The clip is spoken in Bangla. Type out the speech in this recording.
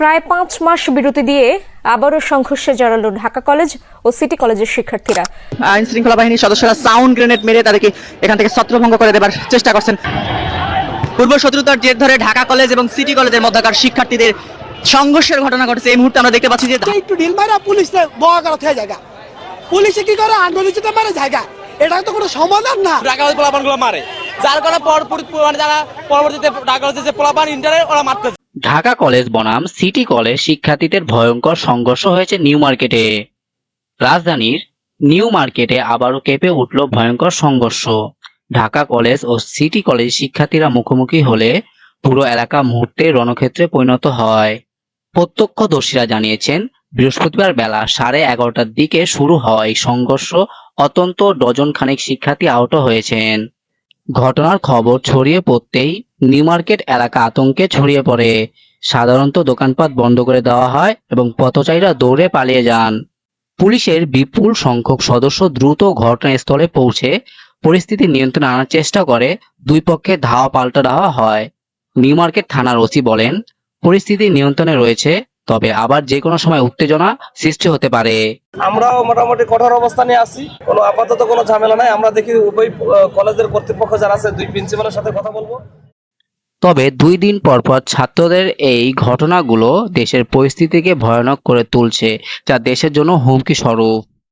প্রায় 5 মাস বিরতি দিয়ে আবারও সংঘর্ষে জড়ালো ঢাকা কলেজ ও সিটি কলেজের শিক্ষার্থীরা। আইন শৃঙ্খলা বাহিনীর সদস্যরা সাউন্ড গ্রেনেড মেরে তাদেরকে এখান থেকে ছত্রভঙ্গ করে দেবার চেষ্টা করছেন। পূর্ব শত্রুতার জের ধরে ঢাকা কলেজ এবং সিটি কলেজের মধ্যকার শিক্ষার্থীদের সংঘর্ষের ঘটনা ঘটেছে। এই মুহূর্তে আমরা দেখতে পাচ্ছি যে একটু ঢিল মারা পুলিশে বয়া করা থেকে জায়গা, পুলিশে কি করে আন্দোলনটা মারে জায়গা, এটা তো কোনো সমাধান না। ঢাকা কলেজ পোলাপানগুলো মারে, যার কারণে যারা পরবর্তীতে ঢাকা কলেজে যে পোলাপান ইন্টারে ওরা মারতে। ঢাকা কলেজ বনাম সিটি কলেজ শিক্ষার্থীদের ভয়ঙ্কর সংঘর্ষ হয়েছে নিউ মার্কেটে। রাজধানীর নিউ মার্কেটে আবারও কেঁপে উঠল ভয়ঙ্কর সংঘর্ষ। ঢাকা কলেজ ও সিটি কলেজ শিক্ষার্থীরা মুখোমুখি হলে পুরো এলাকা মুহূর্তে রণক্ষেত্রে পরিণত হয়। প্রত্যক্ষদর্শীরা জানিয়েছেন, বৃহস্পতিবার বেলা 11:30টার দিকে শুরু হয় এই সংঘর্ষ। অন্তত ডজন খানেক শিক্ষার্থী আহত হয়েছেন। ঘটনার খবর ছড়িয়ে পড়তেই নিউ মার্কেট এলাকা আতঙ্কে ছড়িয়ে পড়ে। সাধারণত দোকানপাট বন্ধ করে দেওয়া হয় এবং পথচারীরা দৌড়ে পালিয়ে যান। পুলিশের বিপুল সংখ্যক সদস্য দ্রুত ঘটনাস্থলে পৌঁছে পরিস্থিতি নিয়ন্ত্রণে আনার চেষ্টা করে। দুই পক্ষে ধাওয়া পাল্টা দেওয়া হয়। নিউ মার্কেট থানার ওসি বলেন, পরিস্থিতি নিয়ন্ত্রণে রয়েছে, তবে আবার যে কোনো সময় উত্তেজনা সৃষ্টি হতে পারে। আমরাও মোটামুটি কঠোর অবস্থানে আছি, কোনো আপাতত কোনো ঝামেলা নাই। আমরা দেখি উভয় কলেজের কর্তৃপক্ষ যারা আছে, দুই প্রিন্সিপালের সাথে কথা বলবো। তবে 2 দিন পর ছাত্রদের এই ঘটনাগুলো দেশের পরিস্থিতিকে ভয়ানক করে তুলছে, যা দেশের জন্য হুমকি স্বরূপ।